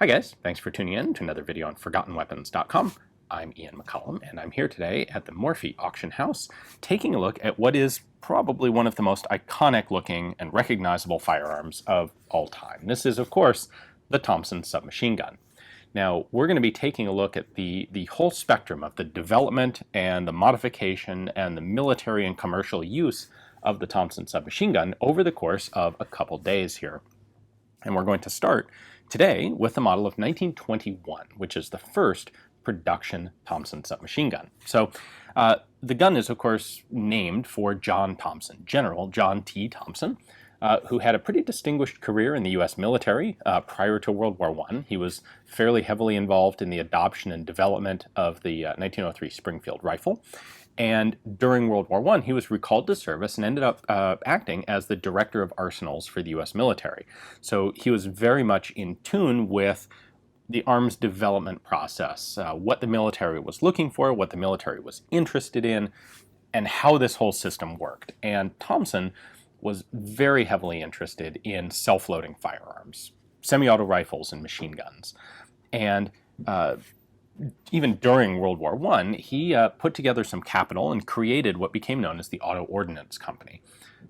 Hi guys, thanks for tuning in to another video on ForgottenWeapons.com. I'm Ian McCollum, and I'm here today at the Morphy Auction House taking a look at what is probably one of the most iconic looking and recognizable firearms of all time. This is, of course, the Thompson submachine gun. Now, we're going to be taking a look at the whole spectrum of the development and the modification and the military and commercial use of the Thompson submachine gun over the course of a couple days here. And we're going to start today with the model of 1921, which is the first production Thompson submachine gun. So the gun is, of course, named for John Thompson, General John T. Thompson, who had a pretty distinguished career in the U.S. military prior to World War I. He was fairly heavily involved in the adoption and development of the 1903 Springfield rifle. And during World War I, he was recalled to service and ended up acting as the director of arsenals for the U.S. military. So he was very much in tune with the arms development process, what the military was looking for, what the military was interested in, and how this whole system worked. And Thompson was very heavily interested in self-loading firearms, semi-auto rifles and machine guns. And even during World War I, he put together some capital and created what became known as the Auto-Ordnance Company.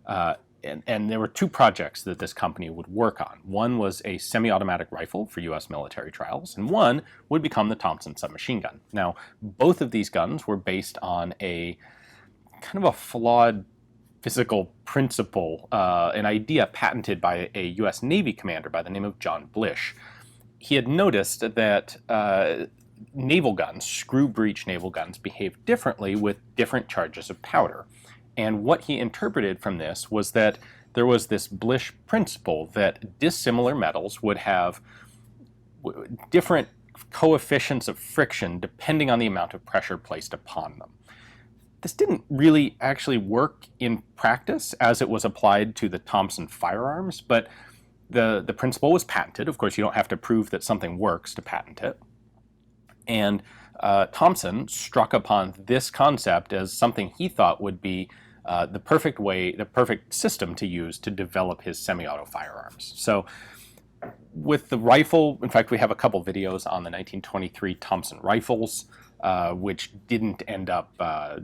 And there were two projects that this company would work on. One was a semi-automatic rifle for U.S. military trials, and one would become the Thompson submachine gun. Now, both of these guns were based on a kind of a flawed physical principle, an idea patented by a U.S. Navy commander by the name of John Blish. He had noticed that naval guns, screw-breech naval guns, behave differently with different charges of powder. And what he interpreted from this was that there was this Blish principle that dissimilar metals would have different coefficients of friction depending on the amount of pressure placed upon them. This didn't really actually work in practice as it was applied to the Thompson firearms, but the principle was patented. Of course, you don't have to prove that something works to patent it. And Thompson struck upon this concept as something he thought would be the perfect system to use to develop his semi-auto firearms. So with the rifle, in fact, we have a couple videos on the 1923 Thompson rifles, which didn't end up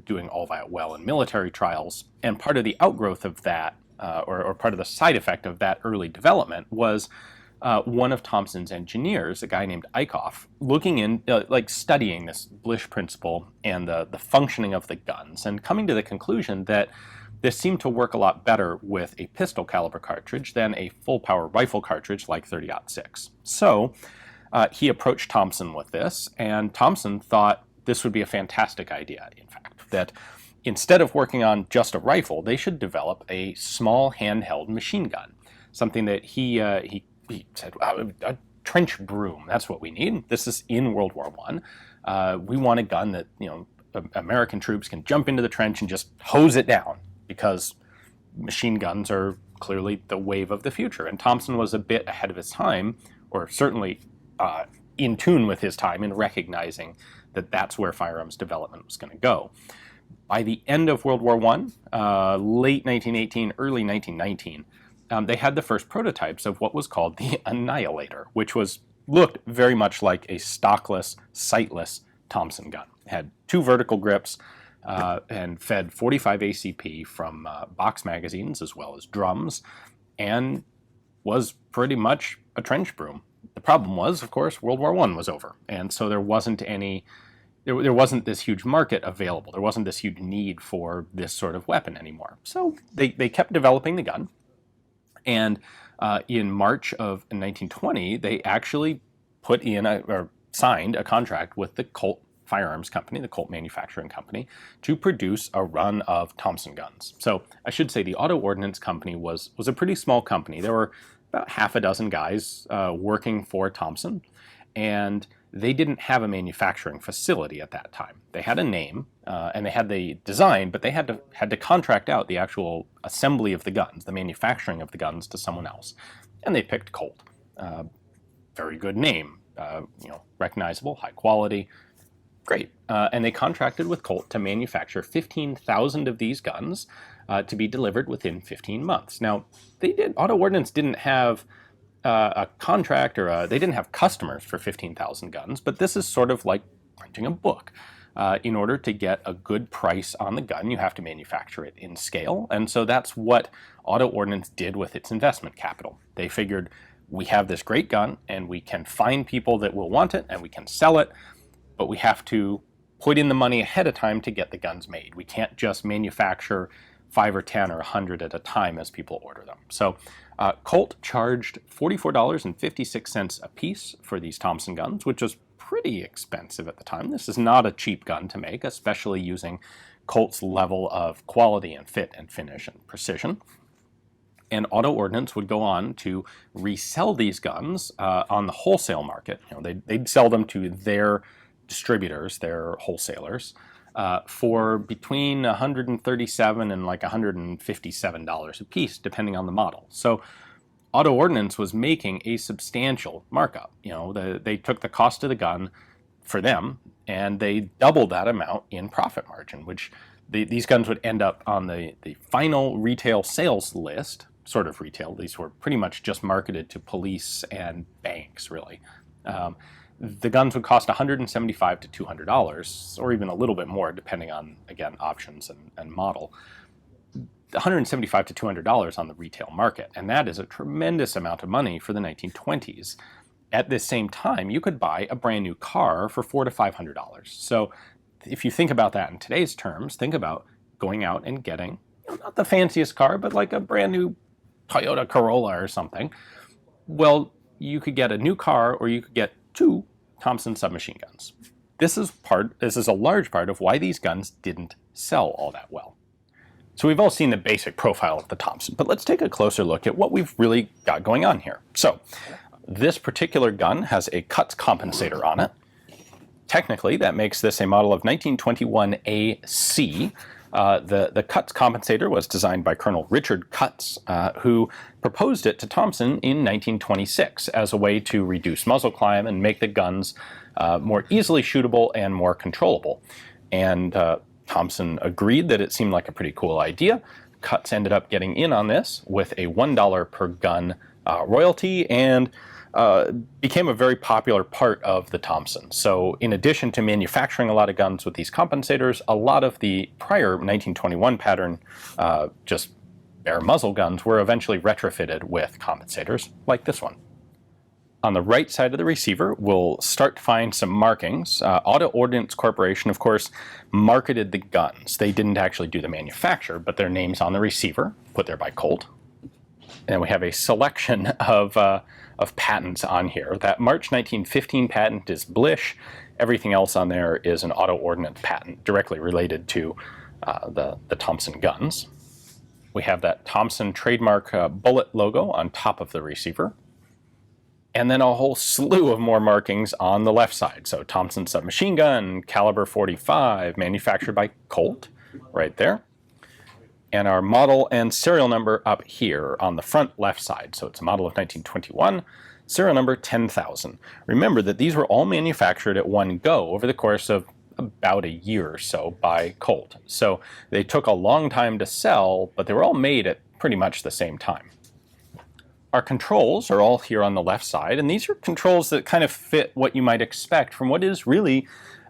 doing all that well in military trials. And part of the outgrowth of that, or part of the side effect of that early development was one of Thompson's engineers, a guy named Eichhoff, looking in, studying this Blish principle and the functioning of the guns, and coming to the conclusion that this seemed to work a lot better with a pistol caliber cartridge than a full power rifle cartridge like 30-06. So he approached Thompson with this, and Thompson thought this would be a fantastic idea, in fact, that instead of working on just a rifle, they should develop a small handheld machine gun, something that he said, a trench broom, that's what we need. This is in World War I. We want a gun that, American troops can jump into the trench and just hose it down, because machine guns are clearly the wave of the future. And Thompson was a bit ahead of his time, or certainly in tune with his time in recognizing that that's where firearms development was going to go. By the end of World War I, late 1918, early 1919, they had the first prototypes of what was called the Annihilator, which looked very much like a stockless, sightless Thompson gun. It had two vertical grips and fed 45 ACP from box magazines as well as drums, and was pretty much a trench broom. The problem was, of course, World War I was over, and so there wasn't this huge market available. There wasn't this huge need for this sort of weapon anymore. So they kept developing the gun. And in March of 1920, they actually put in or signed a contract with the Colt firearms company, the Colt manufacturing company, to produce a run of Thompson guns. So I should say the Auto-Ordnance Company was a pretty small company. There were about half a dozen guys working for Thompson, and they didn't have a manufacturing facility at that time. They had a name and they had the design, but they had to contract out the actual assembly of the guns, the manufacturing of the guns, to someone else. And they picked Colt. Very good name, recognizable, high quality, great. And they contracted with Colt to manufacture 15,000 of these guns to be delivered within 15 months. Now, Auto-Ordnance didn't have a contract or they didn't have customers for 15,000 guns, but this is sort of like printing a book. In order to get a good price on the gun, you have to manufacture it in scale. And so that's what Auto-Ordnance did with its investment capital. They figured, we have this great gun and we can find people that will want it and we can sell it, but we have to put in the money ahead of time to get the guns made. We can't just manufacture 5 or 10 or 100 at a time as people order them. So Colt charged $44.56 a piece for these Thompson guns, which was pretty expensive at the time. This is not a cheap gun to make, especially using Colt's level of quality and fit and finish and precision. And Auto-Ordnance would go on to resell these guns on the wholesale market. They'd sell them to their distributors, their wholesalers, for between $137 and like $157 a piece, depending on the model. So Auto-Ordnance was making a substantial markup. They took the cost of the gun for them, and they doubled that amount in profit margin, which these guns would end up on the final retail sales list, sort of retail. These were pretty much just marketed to police and banks, really. The guns would cost $175 to $200, or even a little bit more, depending on, again, options and model. $175 to $200 on the retail market, and that is a tremendous amount of money for the 1920s. At this same time, you could buy a brand new car for $400 to $500. So if you think about that in today's terms, think about going out and getting, not the fanciest car, but like a brand new Toyota Corolla or something. Well, you could get a new car, or you could get 2 Thompson submachine guns. This is a large part of why these guns didn't sell all that well. So we've all seen the basic profile of the Thompson, but let's take a closer look at what we've really got going on here. So this particular gun has a cuts compensator on it. Technically, that makes this a model of 1921 AC. The cuts compensator was designed by Colonel Richard Cutts, who proposed it to Thompson in 1926 as a way to reduce muzzle climb and make the guns more easily shootable and more controllable. And Thompson agreed that it seemed like a pretty cool idea. Cutts ended up getting in on this with a $1 per gun royalty, and became a very popular part of the Thompson. So in addition to manufacturing a lot of guns with these compensators, a lot of the prior 1921 pattern just bare muzzle guns were eventually retrofitted with compensators like this one. On the right side of the receiver, we'll start to find some markings. Auto-Ordnance Corporation, of course, marketed the guns. They didn't actually do the manufacture, but their name's on the receiver, put there by Colt. And we have a selection of patents on here. That March 1915 patent is Blish. Everything else on there is an Auto-Ordnance patent directly related to the Thompson guns. We have that Thompson trademark bullet logo on top of the receiver. And then a whole slew of more markings on the left side. So Thompson submachine gun, caliber 45, manufactured by Colt, right there. And our model and serial number up here on the front left side. So it's a model of 1921, serial number 10,000. Remember that these were all manufactured at one go over the course of about a year or so by Colt. So they took a long time to sell, but they were all made at pretty much the same time. Our controls are all here on the left side, and these are controls that kind of fit what you might expect from what is really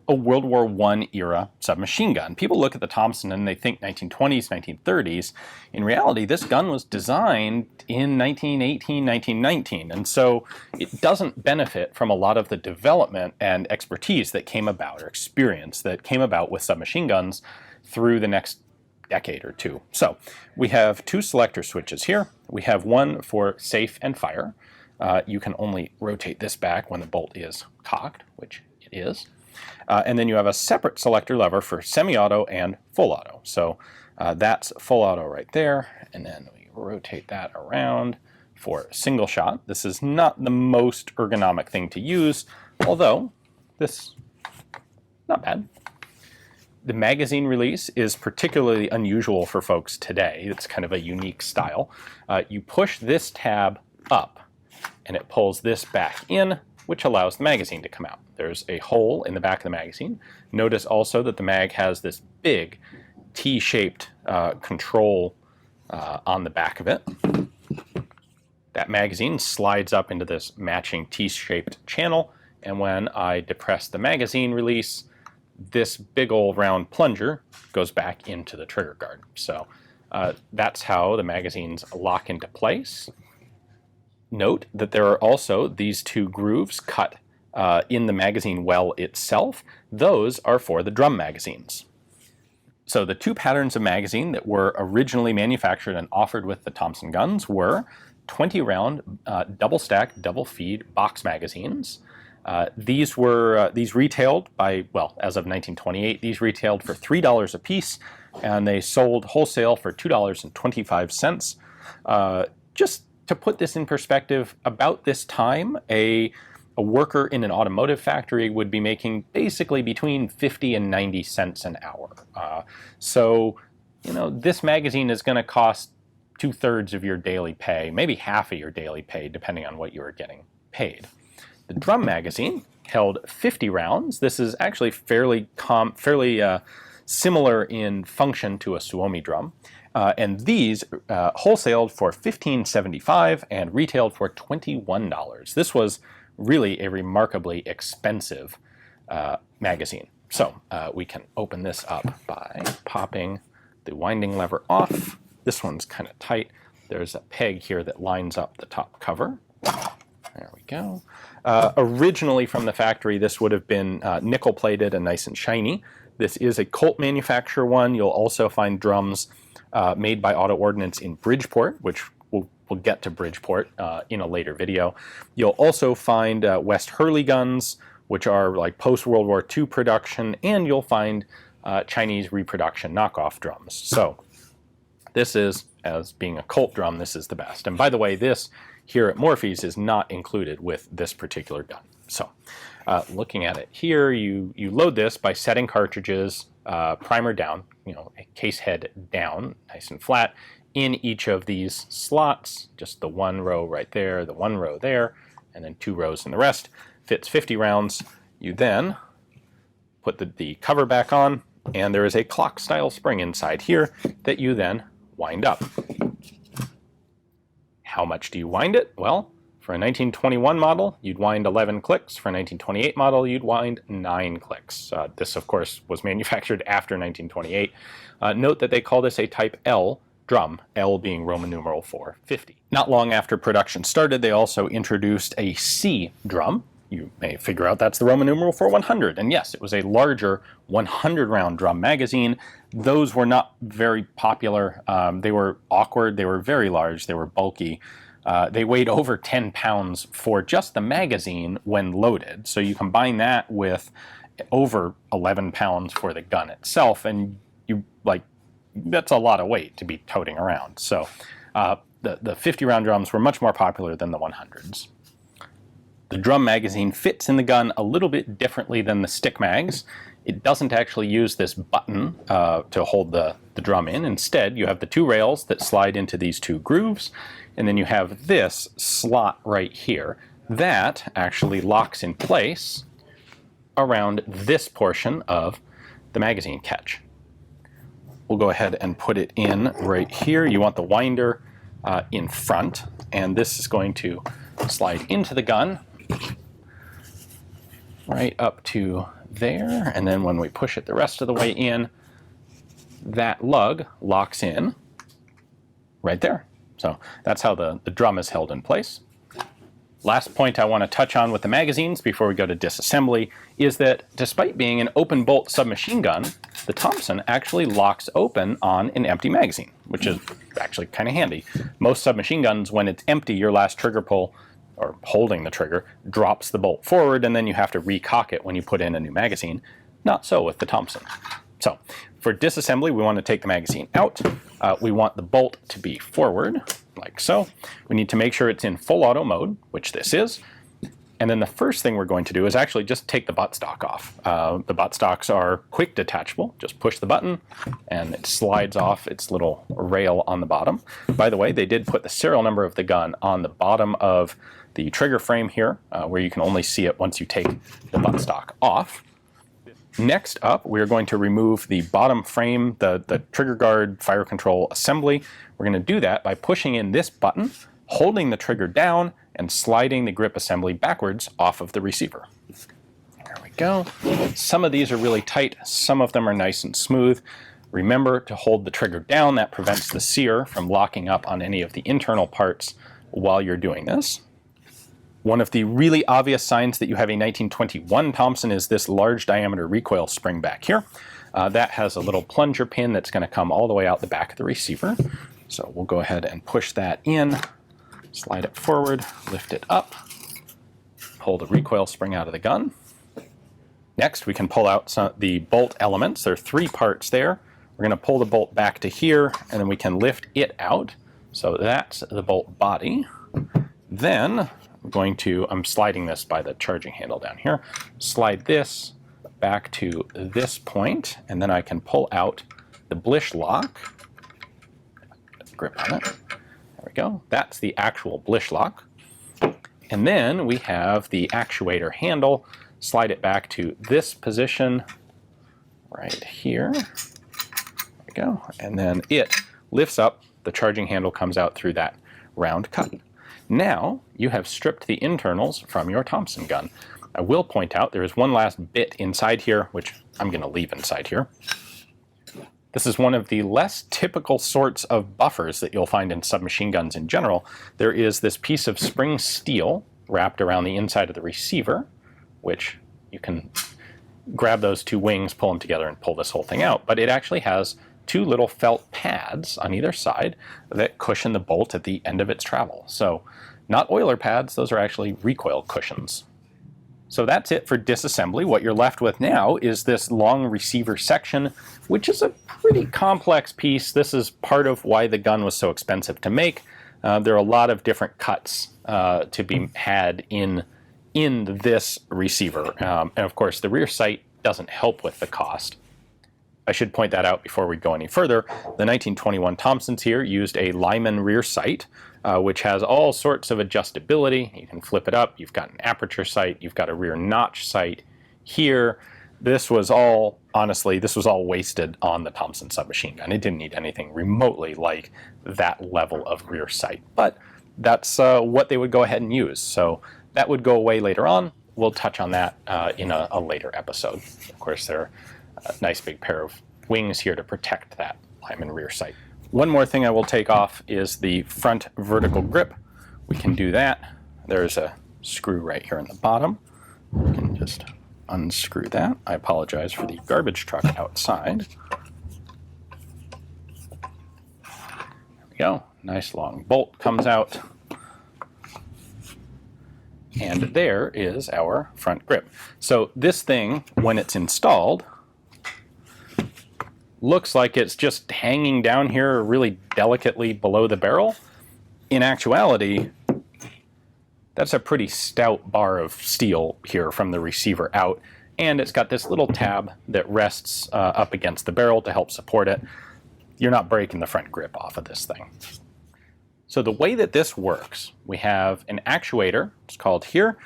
a World War I era submachine gun. People look at the Thompson and they think 1920s, 1930s. In reality, this gun was designed in 1918, 1919, and so it doesn't benefit from a lot of the development and expertise that came about, or experience that came about with submachine guns through the next decade or two. So we have 2 selector switches here. We have one for safe and fire. You can only rotate this back when the bolt is cocked, which it is. And then you have a separate selector lever for semi-auto and full auto. So that's full auto right there, and then we rotate that around for single shot. This is not the most ergonomic thing to use, although this, not bad. The magazine release is particularly unusual for folks today. It's kind of a unique style. You push this tab up, and it pulls this back in, which allows the magazine to come out. There's a hole in the back of the magazine. Notice also that the mag has this big T-shaped control on the back of it. that magazine slides up into this matching T-shaped channel, and when I depress the magazine release, this big old round plunger goes back into the trigger guard. So that's how the magazines lock into place. Note that there are also these two grooves cut in the magazine well itself. Those are for the drum magazines. So the two patterns of magazine that were originally manufactured and offered with the Thompson guns were 20-round double-stack, double-feed box magazines. These retailed by, well, as of 1928, these retailed for $3 a piece, and they sold wholesale for $2.25. Just to put this in perspective, about this time, a worker in an automotive factory would be making basically between 50 and 90 cents an hour. So, you know, this magazine is going to cost 2/3 of your daily pay, maybe half of your daily pay, depending on what you are getting paid. The drum magazine held 50 rounds. This is actually fairly similar in function to a Suomi drum. And these wholesaled for $15.75 and retailed for $21. This was really a remarkably expensive magazine. So we can open this up by popping the winding lever off. This one's kind of tight. There's a peg here that lines up the top cover. There we go. Originally from the factory, this would have been nickel plated and nice and shiny. This is a Colt manufacturer one. You'll also find drums made by Auto-Ordnance in Bridgeport, which we'll get to Bridgeport in a later video. You'll also find West Hurley guns, which are like post-World War II production, and you'll find Chinese reproduction knockoff drums. So this is, as being a Colt drum, this is the best. And by the way, this here at Morphy's is not included with this particular gun. So looking at it here, you load this by setting cartridges primer down, you know, case head down, nice and flat, in each of these slots, just the one row right there, the one row there, and then 2 rows in the rest. Fits 50 rounds. You then put the cover back on, and there is a clock style spring inside here that you then wind up. How much do you wind it? Well, for a 1921 model, you'd wind 11 clicks. For a 1928 model, you'd wind 9 clicks. This, of course, was manufactured after 1928. Note that they call this a Type L drum, L being Roman numeral for 50. Not long after production started, they also introduced a C drum. You may figure out that's the Roman numeral for 100. And yes, it was a larger 100-round drum magazine. Those were not very popular. They were awkward. They were very large. They were bulky. They weighed over 10 pounds for just the magazine when loaded. So you combine that with over 11 pounds for the gun itself, and that's a lot of weight to be toting around. So the 50-round drums were much more popular than the 100s. The drum magazine fits in the gun a little bit differently than the stick mags. It doesn't actually use this button to hold the drum in. Instead, you have the 2 rails that slide into these 2 grooves, and then you have this slot right here. That actually locks in place around this portion of the magazine catch. We'll go ahead and put it in right here. You want the winder in front, and this is going to slide into the gun right up to there, and then when we push it the rest of the way in, that lug locks in right there. So that's how the drum is held in place. Last point I want to touch on with the magazines before we go to disassembly is that despite being an open bolt submachine gun, the Thompson actually locks open on an empty magazine, which is actually kind of handy. Most submachine guns, when it's empty, your last trigger pull, or holding the trigger, drops the bolt forward, and then you have to recock it when you put in a new magazine. Not so with the Thompson. So for disassembly, we want to take the magazine out. We want the bolt to be forward, like so. We need to make sure it's in full auto mode, which this is. And then the first thing we're going to do is actually just take the buttstock off. The buttstocks are quick detachable. Just push the button and it slides off its little rail on the bottom. By the way, they did put the serial number of the gun on the bottom of the trigger frame here, where you can only see it once you take the buttstock off. Next up, we're going to remove the bottom frame, the trigger guard fire control assembly. We're going to do that by pushing in this button holding the trigger down and sliding the grip assembly backwards off of the receiver. There we go. Some of these are really tight, some of them are nice and smooth. Remember to hold the trigger down. That prevents the sear from locking up on any of the internal parts while you're doing this. One of the really obvious signs that you have a 1921 Thompson is this large diameter recoil spring back here. That has a little plunger pin that's going to come all the way out the back of the receiver. So we'll go ahead and push that in, slide it forward, lift it up, pull the recoil spring out of the gun. Next, we can pull out the bolt elements. There are 3 parts there. We're going to pull the bolt back to here, and then we can lift it out. So that's the bolt body. Then I'm sliding this by the charging handle down here, slide this back to this point, and then I can pull out the Blish lock. Grip on it. There we go. That's the actual Blish lock. And then we have the actuator handle. Slide it back to this position right here. There we go. And then it lifts up. The charging handle comes out through that round cut. Now you have stripped the internals from your Thompson gun. I will point out there is one last bit inside here, which I'm going to leave inside here. This is one of the less typical sorts of buffers that you'll find in submachine guns in general. There is this piece of spring steel wrapped around the inside of the receiver, which you can grab those 2 wings, pull them together, and pull this whole thing out. But it actually has 2 little felt pads on either side that cushion the bolt at the end of its travel. So not oiler pads, those are actually recoil cushions. So that's it for disassembly. What you're left with now is this long receiver section, which is a pretty complex piece. This is part of why the gun was so expensive to make. There are a lot of different cuts to be had in this receiver. And of course, the rear sight doesn't help with the cost. I should point that out before we go any further. The 1921 Thompsons here used a Lyman rear sight, which has all sorts of adjustability. You can flip it up. You've got an aperture sight. You've got a rear notch sight here. This was all, honestly, this was all wasted on the Thompson submachine gun. It didn't need anything remotely like that level of rear sight. But that's what they would go ahead and use. So that would go away later on. We'll touch on that in a later episode. Of course, there are a nice big pair of wings here to protect that Lyman rear sight. One more thing I will take off is the front vertical grip. We can do that. There's a screw right here in the bottom. We can just unscrew that. I apologize for the garbage truck outside. There we go. Nice long bolt comes out. And there is our front grip. So this thing, when it's installed, looks like it's just hanging down here really delicately below the barrel. In actuality, that's a pretty stout bar of steel here from the receiver out, and it's got this little tab that rests up against the barrel to help support it. You're not breaking the front grip off of this thing. So the way that this works, we have an actuator, it's called here,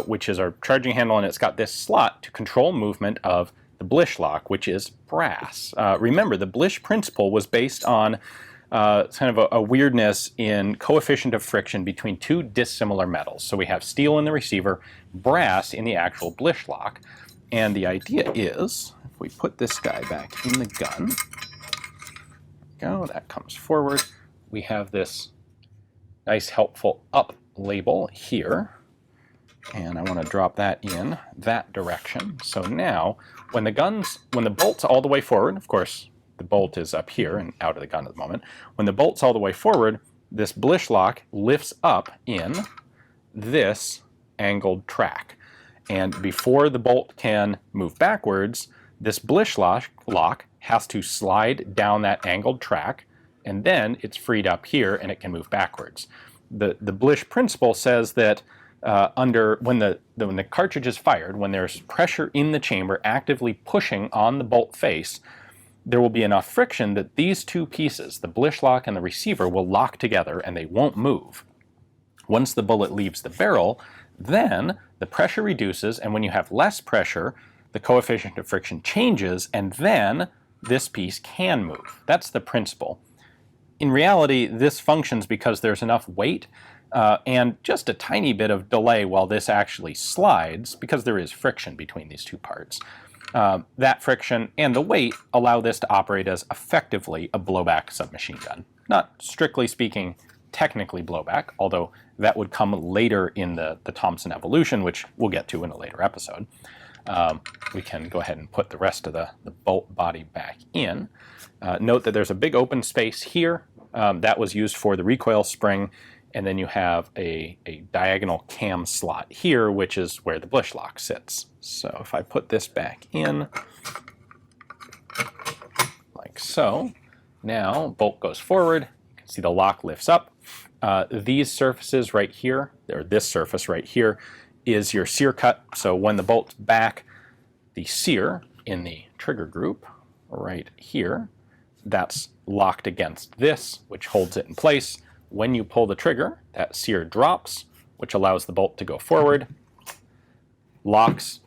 which is our charging handle, and it's got this slot to control movement of the Blish lock, which is brass. Remember, the Blish principle was based on kind of a weirdness in coefficient of friction between 2 dissimilar metals. So we have steel in the receiver, brass in the actual Blish lock, and the idea is, if we put this guy back in the gun, there we go, that comes forward, we have this nice helpful up label here. And I want to drop that in that direction. So now, when the bolt's all the way forward, of course, the bolt is up here and out of the gun at the moment. When the bolt's all the way forward, this Blish lock lifts up in this angled track. And before the bolt can move backwards, this Blish lock has to slide down that angled track, and then it's freed up here and it can move backwards. The Blish principle says that when the cartridge is fired, when there's pressure in the chamber actively pushing on the bolt face, there will be enough friction that these 2 pieces, the Blish lock and the receiver, will lock together and they won't move. Once the bullet leaves the barrel, then the pressure reduces, and when you have less pressure, the coefficient of friction changes, and then this piece can move. That's the principle. in reality, this functions because there's enough weight and just a tiny bit of delay while this actually slides, because there is friction between these two parts. That friction and the weight allow this to operate as effectively a blowback submachine gun. Not strictly speaking technically blowback, although that would come later in the Thompson evolution, which we'll get to in a later episode. We can go ahead and put the rest of the bolt body back in. Note that there's a big open space here. That was used for the recoil spring, and then you have a diagonal cam slot here, which is where the Blish lock sits. So if I put this back in, like so, now bolt goes forward. You can see the lock lifts up. These surfaces right here, or this surface right here, is your sear cut. So when the bolt's back, the sear in the trigger group right here, that's locked against this, which holds it in place. When you pull the trigger, that sear drops, which allows the bolt to go forward, locks,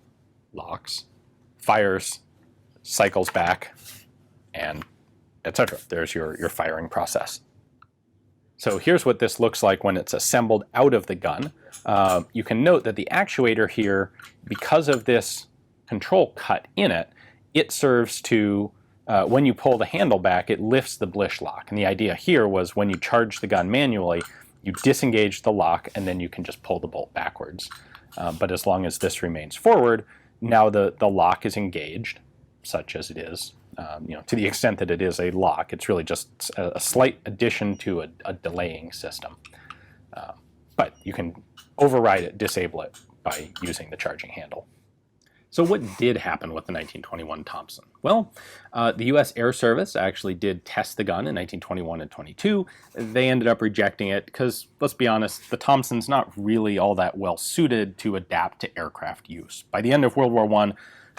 fires, cycles back, and etc. There's your firing process. So here's what this looks like when it's assembled out of the gun. You can note that the actuator here, because of this control cut in it, it serves to, when you pull the handle back, it lifts the Blish lock. And the idea here was when you charge the gun manually, you disengage the lock and then you can just pull the bolt backwards. But as long as this remains forward, now the lock is engaged, such as it is. To the extent that it is a lock, it's really just a slight addition to a delaying system. But you can override it, disable it by using the charging handle. So what did happen with the 1921 Thompson? Well, the U.S. Air Service actually did test the gun in 1921 and 22. They ended up rejecting it because, let's be honest, the Thompson's not really all that well suited to adapt to aircraft use. By the end of World War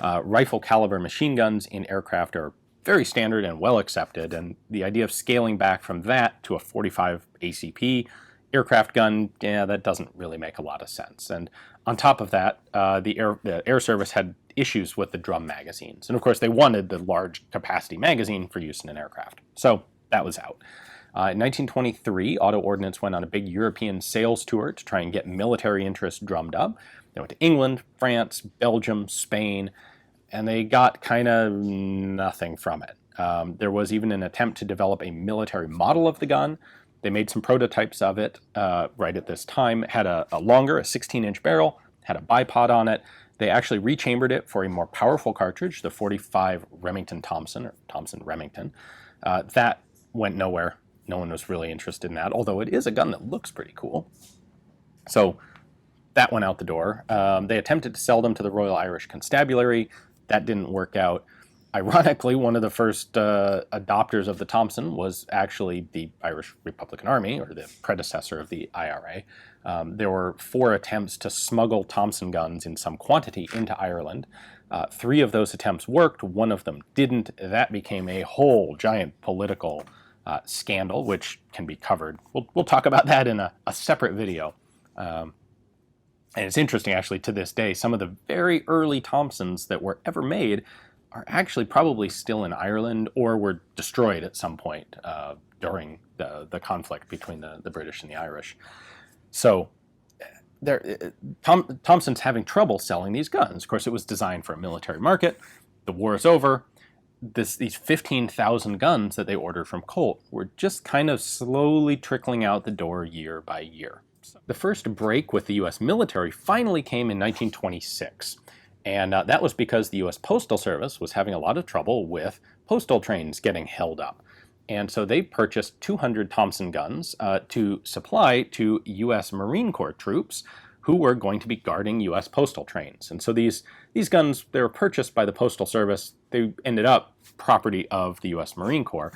I, rifle caliber machine guns in aircraft are very standard and well accepted, and the idea of scaling back from that to a 45 ACP aircraft gun, yeah, that doesn't really make a lot of sense. And on top of that, the Air Service had issues with the drum magazines. And of course, they wanted the large capacity magazine for use in an aircraft. So that was out. In 1923, Auto-Ordnance went on a big European sales tour to try and get military interest drummed up. They went to England, France, Belgium, Spain, and they got kind of nothing from it. There was even an attempt to develop a military model of the gun. They made some prototypes of it right at this time. It had a longer, a 16-inch barrel, had a bipod on it. They actually rechambered it for a more powerful cartridge, the 45 Remington Thompson, or Thompson Remington. That went nowhere. No one was really interested in that, although it is a gun that looks pretty cool. So that went out the door. They attempted to sell them to the Royal Irish Constabulary. That didn't work out. Ironically, one of the first adopters of the Thompson was actually the Irish Republican Army, or the predecessor of the IRA. There were 4 attempts to smuggle Thompson guns in some quantity into Ireland. 3 of those attempts worked, 1 of them didn't. That became a whole giant political scandal, which can be covered. We'll talk about that in a separate video. And it's interesting, actually, to this day, some of the very early Thompsons that were ever made are actually probably still in Ireland or were destroyed at some point during the conflict between the British and the Irish. So Thompson's having trouble selling these guns. Of course, it was designed for a military market. The war is over. These 15,000 guns that they ordered from Colt were just kind of slowly trickling out the door year by year. The first break with the U.S. military finally came in 1926. And that was because the U.S. Postal Service was having a lot of trouble with postal trains getting held up. And so they purchased 200 Thompson guns to supply to U.S. Marine Corps troops who were going to be guarding U.S. postal trains. And so these guns, they were purchased by the Postal Service. They ended up property of the U.S. Marine Corps.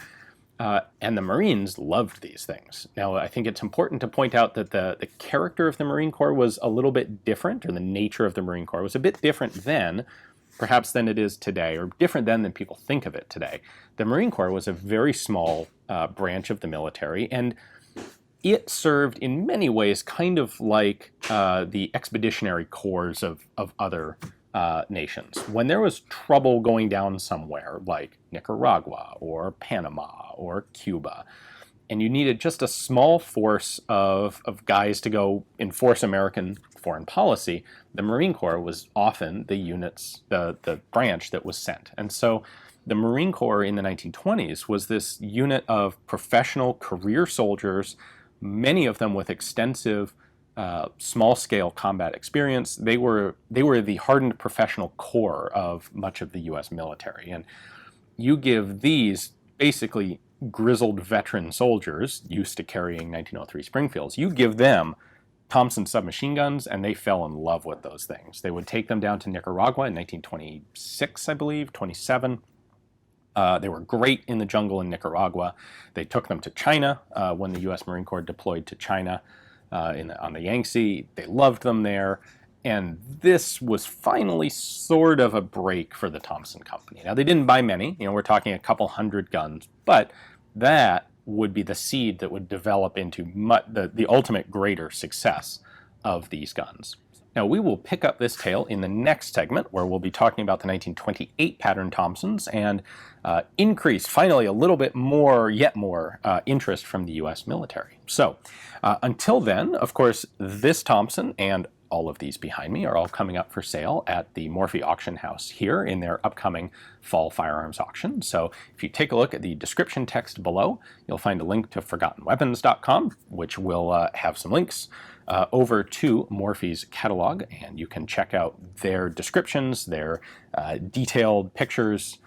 And the Marines loved these things. Now, I think it's important to point out that the character of the Marine Corps was a little bit different, or the nature of the Marine Corps was a bit different then, perhaps than it is today, or different then than people think of it today. The Marine Corps was a very small branch of the military, and it served in many ways kind of like the expeditionary corps of other nations. When there was trouble going down somewhere, like Nicaragua or Panama or Cuba, and you needed just a small force of guys to go enforce American foreign policy, the Marine Corps was often the branch that was sent. And so the Marine Corps in the 1920s was this unit of professional career soldiers, many of them with extensive small-scale combat experience. They were the hardened professional core of much of the U.S. military. And you give these basically grizzled veteran soldiers used to carrying 1903 Springfields, you give them Thompson submachine guns, and they fell in love with those things. They would take them down to Nicaragua in 1926, I believe, 27. They were great in the jungle in Nicaragua. They took them to China when the U.S. Marine Corps deployed to China on the Yangtze. They loved them there. And this was finally sort of a break for the Thompson Company. Now, they didn't buy many. We're talking a couple hundred guns. But that would be the seed that would develop into the ultimate greater success of these guns. Now, we will pick up this tale in the next segment, where we'll be talking about the 1928 pattern Thompsons and increase, finally, a little bit more, yet more, interest from the U.S. military. So, until then, of course, this Thompson and all of these behind me are all coming up for sale at the Morphy Auction House here in their upcoming fall firearms auction. So if you take a look at the description text below, you'll find a link to ForgottenWeapons.com, which will have some links over to Morphy's catalog, and you can check out their descriptions, their detailed pictures,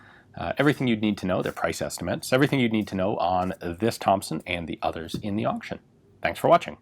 everything you'd need to know, their price estimates, everything you'd need to know on this Thompson and the others in the auction. Thanks for watching.